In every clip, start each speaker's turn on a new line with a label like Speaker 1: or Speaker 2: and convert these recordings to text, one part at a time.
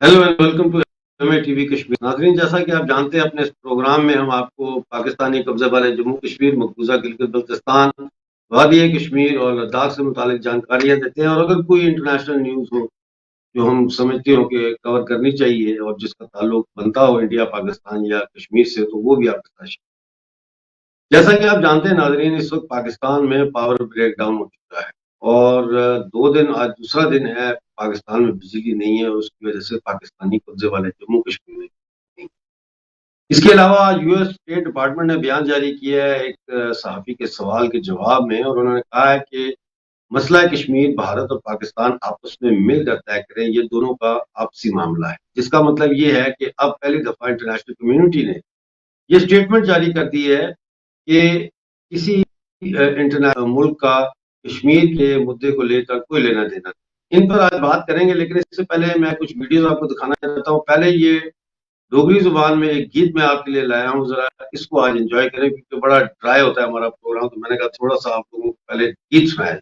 Speaker 1: Hello and welcome to MA TV Kashmir. नाज़रीन, जैसा कि आप जानते हैं, अपने इस प्रोग्राम में हम आपको पाकिस्तानी कब्जे वाले जम्मू कश्मीर, मकबूजा गिलगित बल्तिस्तान, वादी कश्मीर और लद्दाख से मुतालिक जानकारियां देते हैं। और अगर कोई इंटरनेशनल न्यूज़ हो जो हम समझते हो कि कवर करनी चाहिए और जिसका ताल्लुक बनता हो इंडिया, पाकिस्तान या कश्मीर से, तो वो भी आपके साथ शेयर। जैसा कि आप जानते हैं नाज़रीन, इस वक्त पाकिस्तान में पावर ब्रेक डाउन हो चुका है और 2 दिन, आज दूसरा दिन है, पाकिस्तान में बिजली नहीं है और उसकी वजह से पाकिस्तानी कब्जे वाले जम्मू कश्मीर में नहीं। इसके अलावा यूएस स्टेट डिपार्टमेंट ने बयान जारी किया है एक सहाफ़ी के सवाल के जवाब में, और उन्होंने कहा है कि मसला कश्मीर भारत और पाकिस्तान आपस में मिलकर तय करें, ये दोनों का आपसी मामला है। जिसका मतलब ये है कि अब पहली दफा इंटरनेशनल कम्युनिटी ने ये स्टेटमेंट जारी कर दी है कि किसी इंटरनेशनल मुल्क का कश्मीर के मुद्दे को लेकर कोई लेना देना नहीं। इन पर आज बात करेंगे, लेकिन इससे पहले मैं कुछ वीडियोस आपको दिखाना चाहता हूँ। पहले ये डोगरी जुबान में एक गीत मैं आपके लिए लाया हूँ, जरा इसको आज एंजॉय करें, क्योंकि बड़ा ड्राई होता है हमारा प्रोग्राम, तो मैंने कहा थोड़ा सा आप लोगों को पहले गीत सुनाया।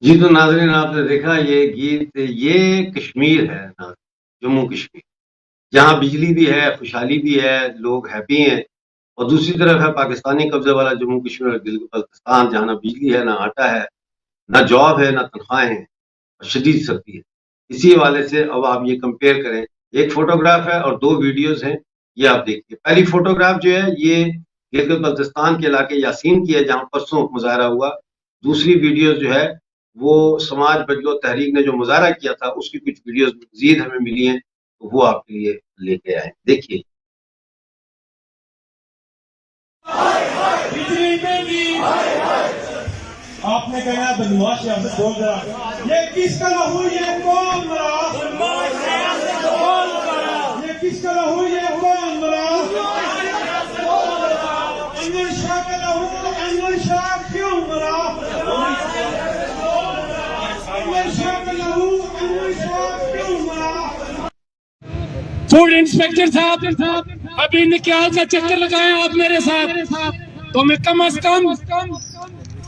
Speaker 1: जी, तो नाज़रीन, आपने देखा ये गीत, ये कश्मीर है ना, जम्मू कश्मीर, जहाँ बिजली भी है, खुशहाली भी है, लोग हैप्पी हैं। और दूसरी तरफ है पाकिस्तानी कब्जे वाला जम्मू कश्मीर और गिलगित बल्तिस्तान, जहाँ ना बिजली है, ना आटा है, ना जॉब है, ना तनख्वाहें हैं और शदीद सर्दी है। इसी हवाले से अब आप ये कंपेयर करें, एक फोटोग्राफ है और 2 वीडियोज़ हैं, ये आप देखिए। पहली फोटोग्राफ जो है ये गिलगित बल्तिस्तान के इलाके यासीन की है, जहाँ परसों मुज़ाहरा हुआ। दूसरी वीडियो जो है वो समाज बदलो तहरीक ने जो मुज़ाहरा किया था, उसकी कुछ वीडियोज़ मज़ीद हमें मिली हैं, तो वो आपके लिए लेके आए। देखिए।
Speaker 2: आपने कहा बदमाश है, बोल रहा ये किसका लहू, ये कौन मरा, ये किसका लहू, ये कौन मरा, अनवर शाह का लहू, अनवर शाह क्यों मरा,
Speaker 3: फूड इंस्पेक्टर साहब, अभी निकाल का चक्कर लगाए आप मेरे साथ, तो मैं कम से कम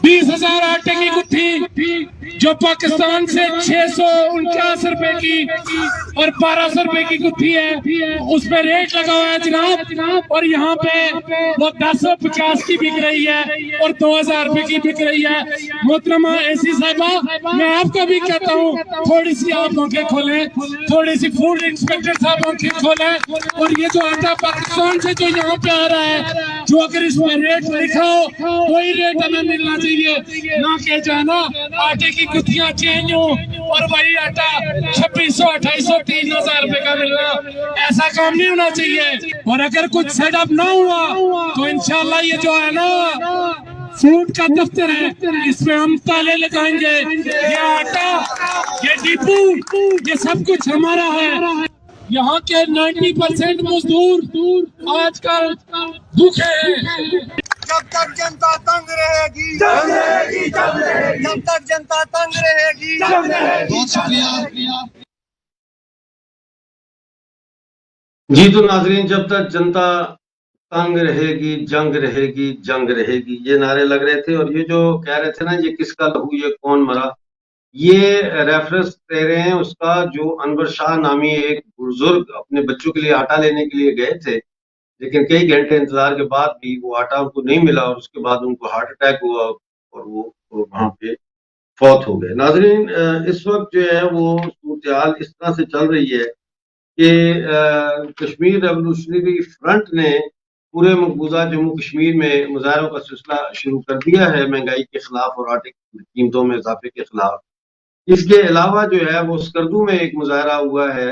Speaker 3: 20,000 आटे की गुत्थी जो पाकिस्तान से 649 रुपए की और 1200 रुपए की गुत्थी है, उस पे रेट लगा हुआ है जनाब। और यहाँ पे वो 1050 की बिक रही है और 2000 रुपए की बिक रही है। मोहतरमा एसी साहिबा, मैं आपको भी कहता हूँ थोड़ी सी आप आंखें खोलें, थोड़ी सी फूड इंस्पेक्टर साहब आंखें खोलें। और ये जो आटा पाकिस्तान से जो यहाँ पे आ रहा है, जो अगर इसमें रेट लिखा हो वही रेट हमें मिलना चाहिए, ना कि जाना आटे की गुत्थियां चेंज हो और वही आटा 2600, 2800, 3000 रुपए का मिलना। ऐसा काम नहीं होना चाहिए। और अगर कुछ सेटअप ना हुआ तो इंशाल्लाह ये जो है ना फूड का दफ्तर है, इसमें हम ताले लगाएंगे। ये आटा, ये डिपू, ये सब कुछ हमारा है। यहाँ के 90% मजदूर आजकल भूखे हैं।
Speaker 4: जब तक जनता तंग रहेगी, जब तक जनता तंग रहेगी। बहुत शुक्रिया।
Speaker 1: जी तो नाजरीन, जब तक जनता तंग रहेगी, जंग रहेगी, जंग रहेगी, ये नारे लग रहे थे। और ये जो कह रहे थे ना, ये किसका लहू, ये कौन मरा, ये रेफरेंस दे रहे हैं उसका जो अनवर शाह नामी एक बुजुर्ग अपने बच्चों के लिए आटा लेने के लिए गए थे, लेकिन कई घंटे इंतजार के बाद भी वो आटा उनको नहीं मिला और उसके बाद उनको हार्ट अटैक हुआ और वो वहां पे फौत हो गए। नाजरीन, इस वक्त जो है वो सूरत इस तरह से चल रही है कि कश्मीर रेवोल्यूशनरी फ्रंट ने पूरे मकबूजा जम्मू कश्मीर में मुजाहरों का सिलसिला शुरू कर दिया है, महंगाई के खिलाफ और आटे की कीमतों में इजाफे के खिलाफ। इसके अलावा जो है वो स्कर्दू में एक मुजाहरा हुआ है,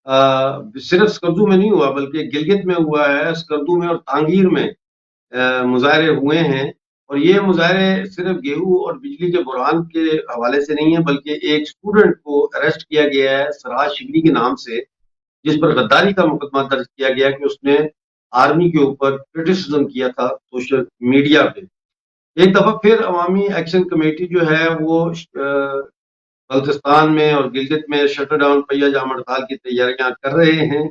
Speaker 1: सिर्फ स्कर्दू में नहीं हुआ बल्कि गिलगित में हुआ है, स्कर्दू में और तांगीर में मुजाहरे हुए हैं। और ये मुजाहरे सिर्फ गेहूं और बिजली के बुरहान के हवाले से नहीं है, बल्कि एक स्टूडेंट को अरेस्ट किया गया है सराज शिबली के नाम से, जिस पर गद्दारी का मुकदमा दर्ज किया गया कि उसने आर्मी के ऊपर क्रिटिसिज्म किया था सोशल मीडिया पे। एक दफा फिर अवामी एक्शन कमेटी जो है वो बल्तिस्तान में और गिलगित में शटर डाउन पहिया जाम हड़ताल की तैयारियां कर रहे हैं।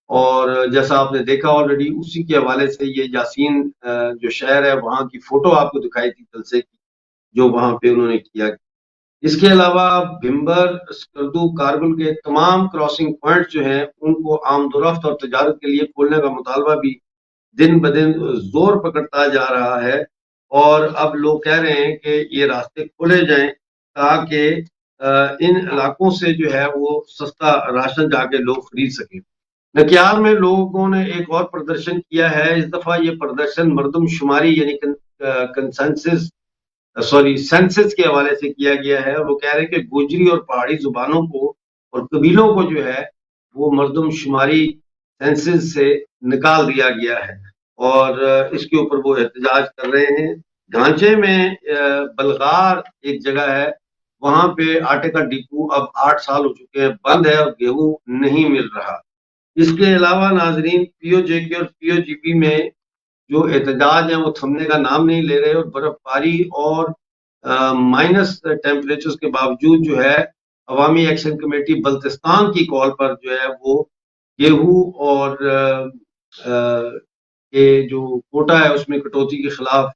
Speaker 1: और जैसा आपने देखा ऑलरेडी, उसी के हवाले से ये यासीन जो शहर है वहां की फोटो आपको दिखाई थी जलसे की, जो वहां पे उन्होंने किया। इसके अलावा भिम्बर, स्कर्दू, कारगिल के तमाम क्रॉसिंग पॉइंट जो हैं उनको आमदोरफ्त और तजारत के लिए खोलने का मुतालबा भी दिन ब दिन जोर पकड़ता जा रहा है। और अब लोग कह रहे हैं कि ये रास्ते खोले जाएं ताकि इन इलाकों से जो है वो सस्ता राशन जाके लोग खरीद सकें। नकियार में लोगों ने एक और प्रदर्शन किया है। इस दफा ये प्रदर्शन मर्दमशुमारी यानी कंसेंसस सेंसस के हवाले से किया गया है। वो कह रहे हैं कि गोजरी और पहाड़ी जुबानों को और कबीलों को जो है वो मर्दमशुमारी सेंसस से निकाल दिया गया है और इसके ऊपर वो एहतजाज कर रहे हैं। ढांचे में बलगार एक जगह है, वहां पे आटे का डिपो अब 8 साल हो चुके हैं बंद है और गेहूं नहीं मिल रहा। इसके अलावा नाजरीन, पीओजेके और पीओजीपी में जो एहतजाज है वो थमने का नाम नहीं ले रहे और बर्फबारी और माइनस टेम्परेचर के बावजूद जो है अवामी एक्शन कमेटी बल्तिस्तान की कॉल पर जो है वो गेहूं और ये जो कोटा है उसमें कटौती के खिलाफ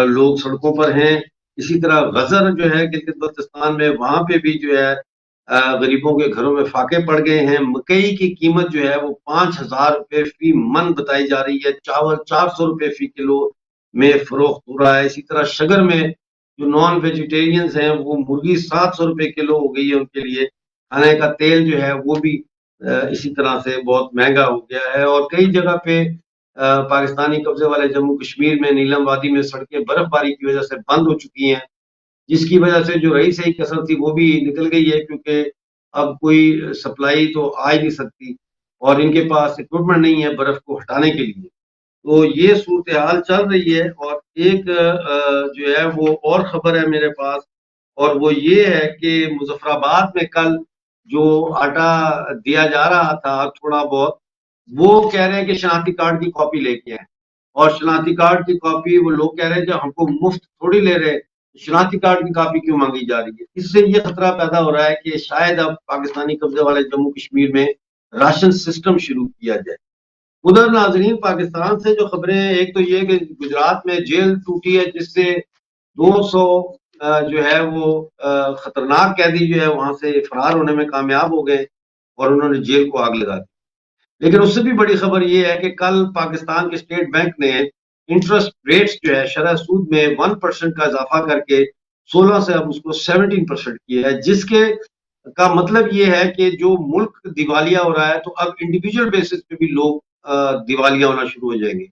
Speaker 1: लोग सड़कों पर हैं। इसी तरह गजर जो है गिलगित बल्तिस्तान में, वहां पे भी जो है गरीबों के घरों में फाके पड़ गए हैं। मकई की कीमत जो है वो 5,000 रुपए फी मन बताई जा रही है। चावल 400 रुपए फी किलो में फरोख्त हो रहा है। इसी तरह शगर में जो नॉन वेजिटेरियंस हैं वो मुर्गी 700 रुपए किलो हो गई है उनके लिए। खाने का तेल जो है वो भी इसी तरह से बहुत महंगा हो गया है। और कई जगह पे पाकिस्तानी कब्जे वाले जम्मू कश्मीर में नीलम वादी में सड़कें बर्फबारी की वजह से बंद हो चुकी हैं, जिसकी वजह से जो रही सही कसर थी वो भी निकल गई है, क्योंकि अब कोई सप्लाई तो आ ही नहीं सकती और इनके पास इक्विपमेंट नहीं है बर्फ को हटाने के लिए। तो ये सूरत हाल चल रही है। और एक जो है वो और खबर है मेरे पास, और वो ये है कि मुजफ्फराबाद में कल जो आटा दिया जा रहा था थोड़ा बहुत, वो कह रहे हैं कि शनाख्ती कार्ड की कॉपी लेके आए। और शनाख्ती कार्ड की कॉपी वो लोग कह रहे हैं कि हमको मुफ्त थोड़ी ले रहे, शनाख्ती कार्ड की कॉपी क्यों मांगी जा रही है। इससे ये खतरा पैदा हो रहा है कि शायद अब पाकिस्तानी कब्जे वाले जम्मू कश्मीर में राशन सिस्टम शुरू किया जाए। उधर नाजरीन, पाकिस्तान से जो खबरें, एक तो ये कि गुजरात में जेल टूटी है जिससे 200 जो है वो खतरनाक कैदी जो है वहां से फरार होने में कामयाब हो गए और उन्होंने जेल को आग लगा दी। लेकिन उससे भी बड़ी खबर ये है कि कल पाकिस्तान के स्टेट बैंक ने इंटरेस्ट रेट्स जो है शरह सूद में 1% का इजाफा करके 16 से अब उसको 17% किया है, जिसके का मतलब ये है कि जो मुल्क दिवालिया हो रहा है तो अब इंडिविजुअल बेसिस पे भी लोग दिवालिया होना शुरू हो जाएंगे,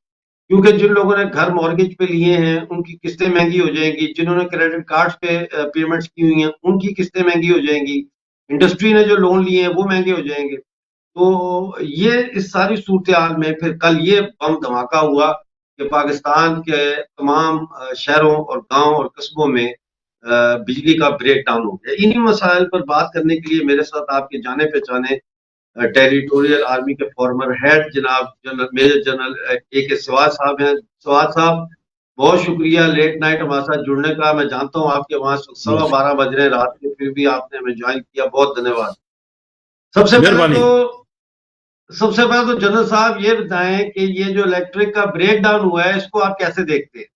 Speaker 1: क्योंकि जिन लोगों ने घर मॉर्गेज पे लिए हैं उनकी किस्तें महंगी हो जाएंगी, जिन्होंने क्रेडिट कार्ड पे पेमेंट्स की हुई हैं उनकी किस्तें महंगी हो जाएंगी, इंडस्ट्री ने जो लोन लिए हैं वो महंगे हो जाएंगे। तो ये इस सारी सूरत हाल में फिर कल ये बम धमाका हुआ कि पाकिस्तान के तमाम शहरों और गांव और कस्बों में बिजली का ब्रेक डाउन हो गया। इन्हीं मसाइल पर बात करने के लिए मेरे साथ आपके जाने पहचाने टेरिटोरियल आर्मी के फॉर्मर हेड जनाब जनरल मेजर जनरल AK सवाद साहब हैं। सवाद साहब, बहुत शुक्रिया लेट नाइट हमारे साथ जुड़ने का। मैं जानता हूँ आपके वहां 12:15 बज रहे रात के, फिर भी आपने हमें ज्वाइन किया, बहुत धन्यवाद। सबसे पहले तो जनरल साहब ये बताएं कि ये जो इलेक्ट्रिक का ब्रेक डाउन हुआ है इसको आप कैसे देखते हैं?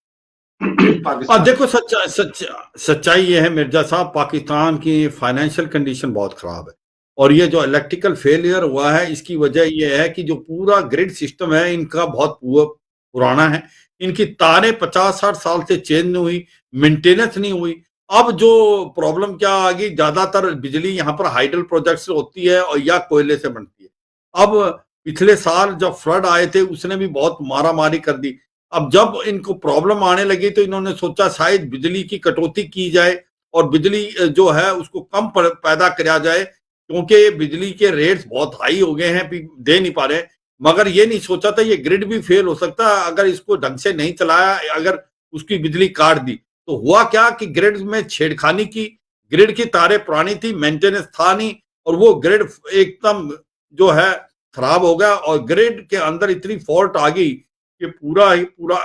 Speaker 5: देखो, सच्चाई ये है मिर्जा साहब, पाकिस्तान की फाइनेंशियल कंडीशन बहुत खराब है और ये जो इलेक्ट्रिकल फेलियर हुआ है इसकी वजह ये है कि जो पूरा ग्रिड सिस्टम है इनका बहुत पुराना है। इनकी तारें 50-60 साल से चेंज नहीं हुई, मेंटेनेंस नहीं हुई। अब जो प्रॉब्लम क्या आ गई, ज्यादातर बिजली यहाँ पर हाइडल प्रोजेक्ट से होती है और या कोयले से बनती है। अब पिछले साल जब फ्लड आए थे उसने भी बहुत मारा मारी कर दी। अब जब इनको प्रॉब्लम आने लगी तो इन्होंने सोचा शायद बिजली की कटौती की जाए और बिजली जो है उसको कम पैदा किया जाए, क्योंकि बिजली के रेट्स बहुत हाई हो गए हैं, दे नहीं पा रहे। मगर ये नहीं सोचा था ये ग्रिड भी फेल हो सकता है अगर इसको ढंग से नहीं चलाया, अगर उसकी बिजली काट दी। तो हुआ क्या कि ग्रिड में छेड़खानी की, ग्रिड की तारें पुरानी थी, मेंटेनेंस था नहीं और वो ग्रिड एकदम जो है खराब हो गया और ग्रिड के अंदर इतनी फॉल्ट आ गई कि पूरा ही पूरा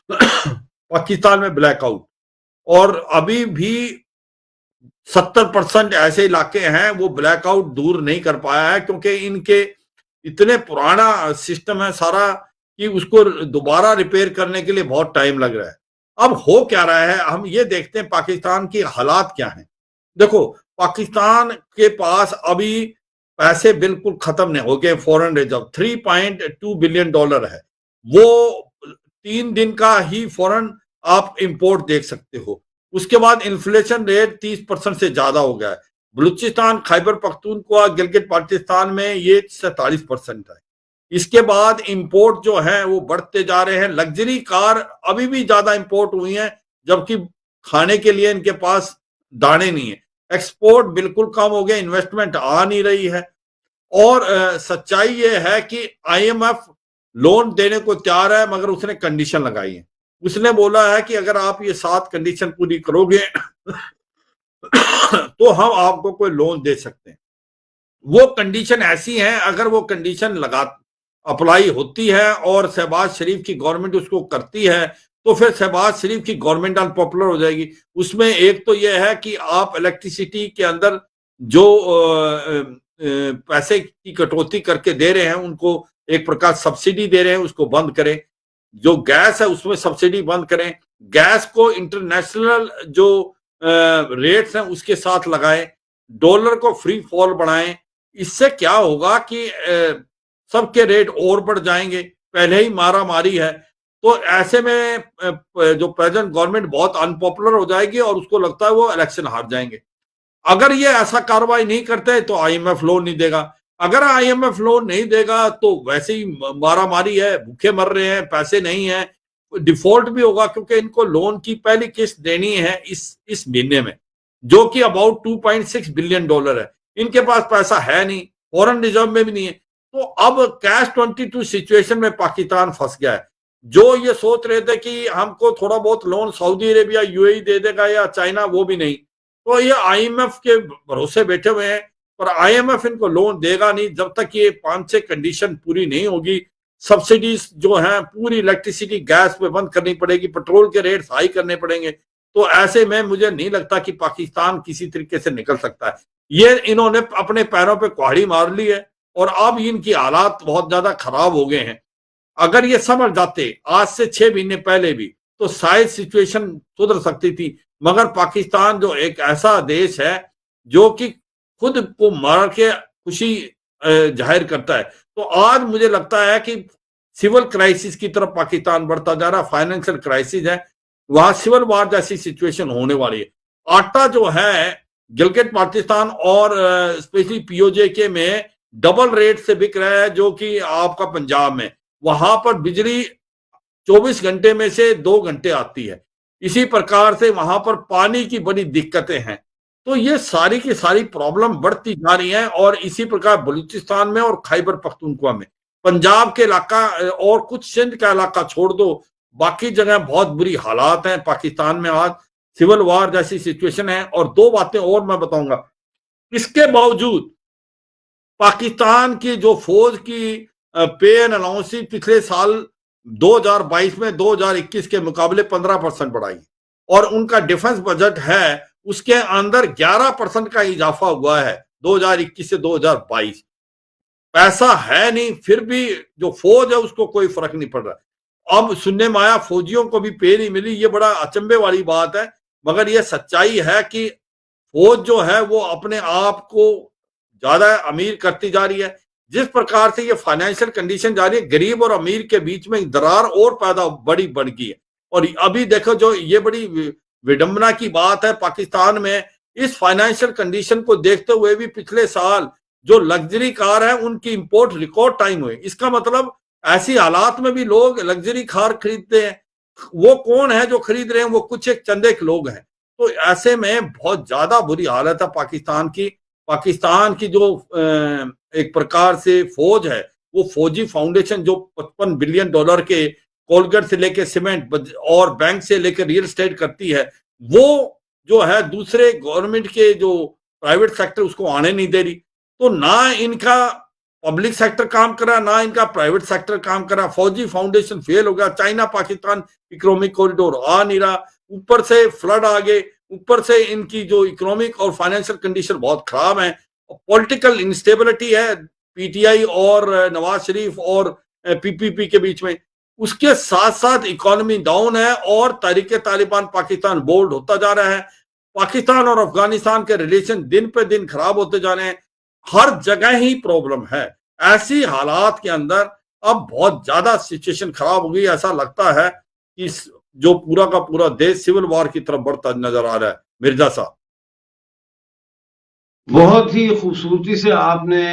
Speaker 5: पाकिस्तान में ब्लैकआउट। और अभी भी 70% ऐसे इलाके हैं वो ब्लैकआउट दूर नहीं कर पाया है, क्योंकि इनके इतने पुराना सिस्टम है सारा कि उसको दोबारा रिपेयर करने के लिए बहुत टाइम लग रहा है। अब हो क्या रहा है, हम ये देखते हैं पाकिस्तान की हालात क्या हैं। देखो, पाकिस्तान के पास अभी पैसे बिल्कुल खत्म नहीं हो गए। फॉरेन रिजर्व $3.2 बिलियन है, वो 3 दिन का ही फॉरेन आप इंपोर्ट देख सकते हो। उसके बाद इन्फ्लेशन रेट 30% से ज्यादा हो गया है। बलूचिस्तान, खैबर पख्तूनख्वा, गिलगित बाल्टिस्तान में ये 47% है। इसके बाद इंपोर्ट जो है वो बढ़ते जा रहे हैं। लग्जरी कार अभी भी ज्यादा इंपोर्ट हुई हैं, जबकि खाने के लिए इनके पास दाने नहीं है। एक्सपोर्ट बिल्कुल कम हो गया, इन्वेस्टमेंट आ नहीं रही है। और सच्चाई ये है कि IMF लोन देने को तैयार है, मगर उसने कंडीशन लगाई है। उसने बोला है कि अगर आप ये 7 कंडीशन पूरी करोगे तो हम आपको कोई लोन दे सकते हैं। वो कंडीशन ऐसी है, अगर वो कंडीशन लगा अप्लाई होती है और शहबाज शरीफ की गवर्नमेंट उसको करती है तो फिर शहबाज शरीफ की गवर्नमेंट अनपॉपुलर हो जाएगी। उसमें एक तो यह है कि आप इलेक्ट्रिसिटी के अंदर जो पैसे की कटौती करके दे रहे हैं उनको एक प्रकार सब्सिडी दे रहे हैं, उसको बंद करें। जो गैस है उसमें सब्सिडी बंद करें। गैस को इंटरनेशनल जो रेट्स हैं उसके साथ लगाएं। डॉलर को फ्री फॉल बढ़ाएं। इससे क्या होगा कि सबके रेट और बढ़ जाएंगे, पहले ही मारा मारी है। तो ऐसे में जो प्रेजेंट गवर्नमेंट बहुत अनपॉपुलर हो जाएगी और उसको लगता है वो इलेक्शन हार जाएंगे। अगर ये ऐसा कार्रवाई नहीं करते तो IMF लोन नहीं देगा। अगर IMF लोन नहीं देगा तो वैसे ही मारा मारी है, भूखे मर रहे हैं, पैसे नहीं है, डिफॉल्ट भी होगा, क्योंकि इनको लोन की पहली किस्त देनी है इस महीने में, जो कि अबाउट $2.6 बिलियन है। इनके पास पैसा है नहीं, फॉरेन रिजर्व में भी नहीं है। तो अब कैश 22 सिचुएशन में पाकिस्तान फंस गया है। जो ये सोच रहे थे कि हमको थोड़ा बहुत लोन सऊदी अरेबिया, UAE दे देगा या चाइना, वो भी नहीं। तो ये IMF के भरोसे बैठे हुए हैं, पर IMF इनको लोन देगा नहीं जब तक ये 5-6 कंडीशन पूरी नहीं होगी। सब्सिडीज जो हैं पूरी इलेक्ट्रिसिटी, गैस पे बंद करनी पड़ेगी, पेट्रोल के रेट हाई करने पड़ेंगे। तो ऐसे में मुझे नहीं लगता कि पाकिस्तान किसी तरीके से निकल सकता है। ये इन्होंने अपने पैरों पे कुल्हाड़ी मार ली है और अब इनकी हालात बहुत ज्यादा खराब हो गए हैं। अगर ये समझ जाते आज से 6 महीने पहले भी, तो शायद सिचुएशन सुधर सकती थी। मगर पाकिस्तान जो एक ऐसा देश है जो कि खुद को मार के खुशी जाहिर करता है, तो आज मुझे लगता है कि सिविल क्राइसिस की तरफ पाकिस्तान बढ़ता जा रहा है, फाइनेंशियल क्राइसिस है, वहां सिविल वार जैसी सिचुएशन होने वाली है। आटा जो है गिलगित बाल्टिस्तान और स्पेशली पीओजे के में डबल रेट से बिक रहा है, जो कि आपका पंजाब में, वहां पर बिजली 24 घंटे में से 2 घंटे आती है। इसी प्रकार से वहां पर पानी की बड़ी दिक्कतें हैं। तो ये सारी की सारी प्रॉब्लम बढ़ती जा रही है। और इसी प्रकार बलूचिस्तान में और खैबर पख्तूनख्वा में, पंजाब के इलाका और कुछ सिंध का इलाका छोड़ दो, बाकी जगह बहुत बुरी हालात हैं पाकिस्तान में। आज सिविल वार जैसी सिचुएशन है। और 2 बातें और मैं बताऊंगा, इसके बावजूद पाकिस्तान की जो फौज की पे एंड अलाउंस पिछले साल 2022 में 2021 के मुकाबले 15% बढ़ाई, और उनका डिफेंस बजट है उसके अंदर 11% का इजाफा हुआ है 2021 से 2022। पैसा है नहीं, फिर भी जो फौज है उसको कोई फर्क नहीं पड़ रहा। अब सुनने में आया फौजियों को भी पे नहीं मिली, ये बड़ा अचंभे वाली बात है। मगर ये सच्चाई है कि फौज जो है वो अपने आप को ज्यादा अमीर करती जा रही है। जिस प्रकार से ये फाइनेंशियल कंडीशन जा रही है, गरीब और अमीर के बीच में दरार और पैदा बड़ी बढ़ गई है। और अभी देखो, जो ये बड़ी विडंबना की बात है पाकिस्तान में, इस फाइनेंशियल कंडीशन को देखते हुए भी पिछले साल जो लग्जरी कार है उनकी इंपोर्ट रिकॉर्ड टाइम हुई। इसका मतलब ऐसी हालात में भी लोग लग्जरी कार खरीदते हैं। वो कौन है जो खरीद रहे हैं? वो कुछ एक चंदे के लोग हैं। तो ऐसे में बहुत ज्यादा बुरी हालत है पाकिस्तान की। पाकिस्तान की जो एक प्रकार से फौज है, वो फौजी फाउंडेशन जो $55 बिलियन के कोलगेट से लेकर सीमेंट और बैंक से लेकर रियल एस्टेट करती है, वो जो है दूसरे गवर्नमेंट के जो प्राइवेट सेक्टर उसको आने नहीं दे रही। तो ना इनका पब्लिक सेक्टर काम कर रहा, ना इनका प्राइवेट सेक्टर काम कर रहा। फौजी फाउंडेशन फेल हो गया, चाइना पाकिस्तान इकोनॉमिक कॉरिडोर आ नहीं रहा, ऊपर से फ्लड आ गए, ऊपर से इनकी जो इकोनॉमिक और फाइनेंशियल कंडीशन बहुत खराब है। पॉलिटिकल इंस्टेबिलिटी है पीटीआई और नवाज शरीफ और पीपीपी के बीच में। उसके साथ साथ इकोनॉमी डाउन है और तहरीक तालिबान पाकिस्तान बोल्ड होता जा रहा है। पाकिस्तान और अफगानिस्तान के रिलेशन दिन पे दिन खराब होते जा रहे हैं। हर जगह ही प्रॉब्लम है। ऐसी हालात के अंदर अब बहुत ज्यादा सिचुएशन खराब हो गई। ऐसा लगता है कि जो पूरा का पूरा देश सिविल वॉर की तरफ बढ़ता नजर आ रहा है। मिर्जा साहब,
Speaker 1: बहुत ही खूबसूरती से आपने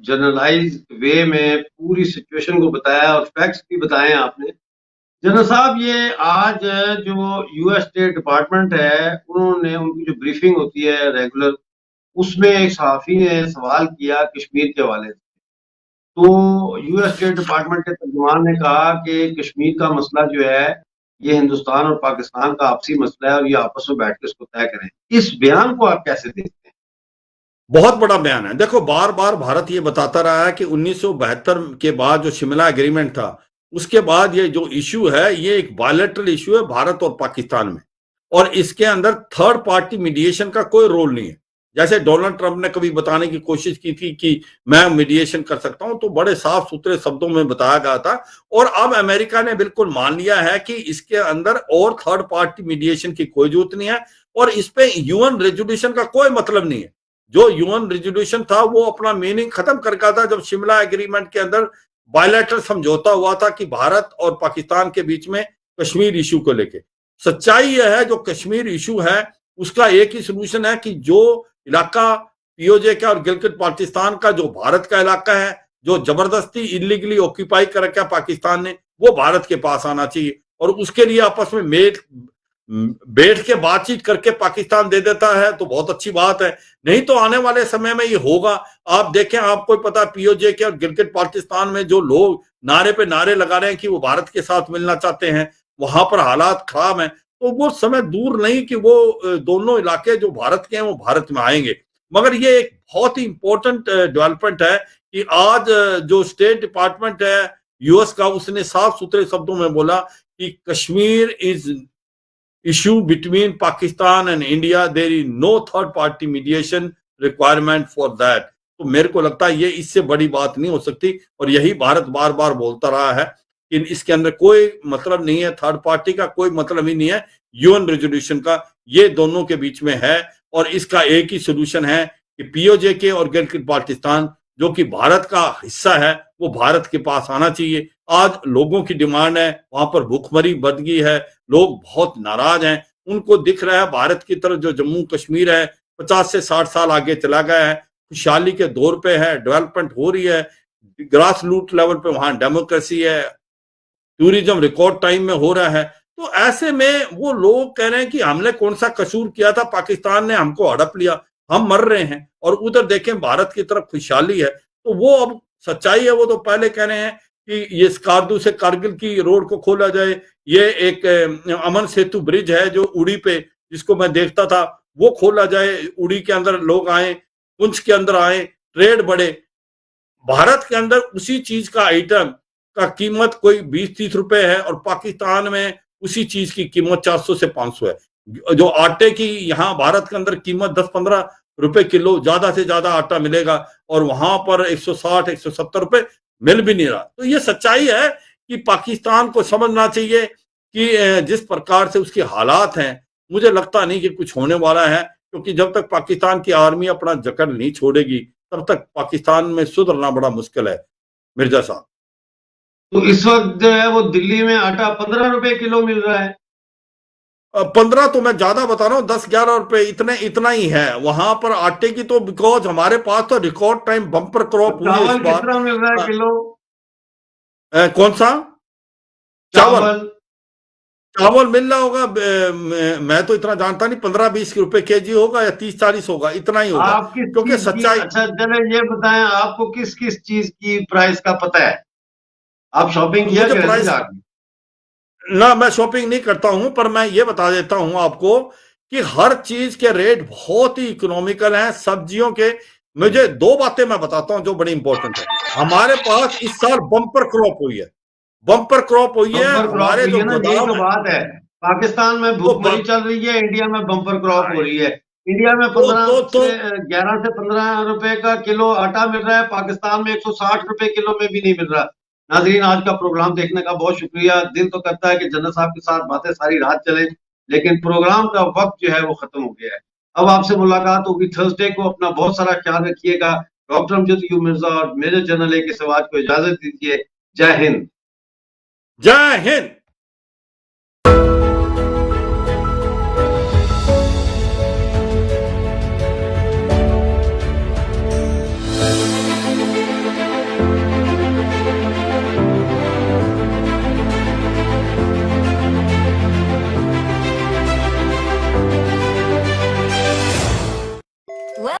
Speaker 1: जनरलाइज वे में पूरी सिचुएशन को बताया और फैक्ट्स भी बताए आपने। जनरल साहब, ये आज जो यूएस स्टेट डिपार्टमेंट है, उन्होंने उनकी जो ब्रीफिंग होती है रेगुलर, उसमें एक सहाफी ने सवाल किया कश्मीर के हवाले से। तो यूएस स्टेट डिपार्टमेंट के तर्जुमान ने कहा कि कश्मीर का मसला जो है ये हिंदुस्तान और पाकिस्तान का आपसी मसला है और ये आपस में बैठ के इसको तय करें। इस बयान को आप कैसे देखते हैं?
Speaker 5: बहुत बड़ा बयान है। देखो, बार बार भारत ये बताता रहा है कि 1972 के बाद जो शिमला एग्रीमेंट था, उसके बाद ये जो इश्यू है ये एक बायलैटरल इश्यू है भारत और पाकिस्तान में, और इसके अंदर थर्ड पार्टी मीडिएशन का कोई रोल नहीं है। जैसे डोनाल्ड ट्रंप ने कभी बताने की कोशिश की थी कि मैं मीडिएशन कर सकता हूं, तो बड़े साफ सुथरे शब्दों में बताया गया था। और अब अमेरिका ने बिल्कुल मान लिया है कि इसके अंदर और थर्ड पार्टी मीडिएशन की कोई जरूरत नहीं है, और इस पे यूएन रेजोल्यूशन का कोई मतलब नहीं है। जो यूएन रेजोल्यूशन था वो अपना मीनिंग खत्म कर गया था जब शिमला एग्रीमेंट के अंदर बायलैटरल समझौता हुआ था कि भारत और पाकिस्तान के बीच में कश्मीर इशू को लेके। सच्चाई यह है, जो कश्मीर इशू है उसका एक ही सोल्यूशन है कि जो इलाका पीओजे का और गिलगित बाल्टिस्तान का जो भारत का इलाका है, जो जबरदस्ती इलीगली ऑक्यूपाई कर रखा है पाकिस्तान ने, वो भारत के पास आना चाहिए। और उसके लिए आपस में बैठ के बातचीत करके पाकिस्तान दे देता है तो बहुत अच्छी बात है, नहीं तो आने वाले समय में ये होगा। आप देखें, आपको पता पीओजे के और गिलगित बाल्टिस्तान में जो लोग नारे पे नारे लगा रहे हैं कि वो भारत के साथ मिलना चाहते हैं, वहां पर हालात खराब हैं। तो वो समय दूर नहीं कि वो दोनों इलाके जो भारत के हैं वो भारत में आएंगे। मगर ये एक बहुत ही इंपॉर्टेंट डेवलपमेंट है कि आज जो स्टेट डिपार्टमेंट है यूएस का, उसने साफ सुथरे शब्दों में बोला कि Kashmir is issue between Pakistan and India. There is no third party mediation requirement for that. तो मेरे को लगता है ये इससे बड़ी बात नहीं हो सकती। और यही भारत बार बार बोलता रहा है कि इसके अंदर कोई मतलब नहीं है, थर्ड पार्टी का कोई मतलब ही नहीं है, यूएन रेजोल्यूशन का, ये दोनों के बीच में है। और इसका एक ही सोल्यूशन है कि पीओजे और गिलगित बाल्टिस्तान जो कि भारत का हिस्सा है वो भारत के पास आना चाहिए। आज लोगों की डिमांड है, वहां पर भूखमरी बढ़ गई है, लोग बहुत नाराज हैं, उनको दिख रहा है भारत की तरफ जो जम्मू कश्मीर है 50 से 60 साल आगे चला गया है, खुशहाली के दौर पे है, डेवलपमेंट हो रही है, ग्रास रूट लेवल पे वहां डेमोक्रेसी है, टूरिज्म रिकॉर्ड टाइम में हो रहा है। तो ऐसे में वो लोग कह रहे हैं कि हमने कौन सा कसूर किया था, पाकिस्तान ने हमको हड़प लिया, हम मर रहे हैं, और उधर देखें भारत की तरफ खुशहाली है। तो वो अब सच्चाई है, वो तो पहले कह रहे हैं कि ये स्कार्दू से कारगिल की रोड को खोला जाए, ये एक अमन सेतु ब्रिज है जो उड़ी पे, जिसको मैं देखता था, वो खोला जाए, उड़ी के अंदर लोग आए, पुंछ के अंदर आए, ट्रेड बढ़े। भारत के अंदर उसी चीज का आइटम का कीमत कोई 20-30 रुपए है और पाकिस्तान में उसी चीज की कीमत 400 से 500 है। जो आटे की यहाँ भारत के अंदर कीमत 10-15 रुपए किलो ज्यादा से ज्यादा आटा मिलेगा और वहां पर 160-170 रुपए मिल भी नहीं रहा। तो ये सच्चाई है कि पाकिस्तान को समझना चाहिए कि जिस प्रकार से उसके हालात हैं, मुझे लगता नहीं कि कुछ होने वाला है, क्योंकि जब तक पाकिस्तान की आर्मी अपना जकड़ नहीं छोड़ेगी तब तक पाकिस्तान में सुधरना बड़ा मुश्किल है मिर्जा साहब।
Speaker 1: तो इस वक्त जो है वो दिल्ली में आटा 15 रुपए किलो मिल रहा है।
Speaker 5: 15 तो मैं ज्यादा बता रहा हूँ, 10-11 रुपए इतना ही है वहां पर आटे की। तो बिकॉज हमारे पास तो रिकॉर्ड टाइम बम्पर क्रॉप हुई है इस बार।
Speaker 1: कितना मिल रहा है किलो?
Speaker 5: कौन सा चावल मिल रहा होगा? मैं तो इतना जानता नहीं, 15-20 रुपए केजी होगा या 30-40 होगा, इतना ही होगा। क्योंकि सच्चाई,
Speaker 1: अच्छा चले ये बताएं, आपको किस किस चीज की प्राइस का पता है? आप शॉपिंग किया
Speaker 5: प्राइस ना, मैं शॉपिंग नहीं करता हूं, पर मैं ये बता देता हूं आपको कि हर चीज के रेट बहुत ही इकोनॉमिकल हैं। सब्जियों के, मुझे 2 बातें मैं बताता हूं जो बड़ी इंपॉर्टेंट है। हमारे पास इस साल बम्पर क्रॉप हुई है, बम्पर क्रॉप हुई है। हमारे जो
Speaker 1: गोदाम, बात है पाकिस्तान में भूखमरी चल रही है, इंडिया में बम्पर क्रॉप हो रही है। इंडिया में 11 से 15 रुपए का किलो आटा मिल रहा है, पाकिस्तान में 160 रुपए किलो में भी नहीं मिल रहा। नाज़रीन, आज का प्रोग्राम देखने का बहुत शुक्रिया। दिल तो करता है कि जन्नत साहब के साथ बातें सारी रात चले, लेकिन प्रोग्राम का वक्त जो है वो खत्म हो गया है। अब आपसे मुलाकात होगी थर्सडे को। अपना बहुत सारा ख्याल रखिएगा। डॉक्टर अमजद यूब मिर्जा और मेजर जनरल AK सवाज को इजाजत दीजिए। जय हिंद।
Speaker 5: जय हिंद।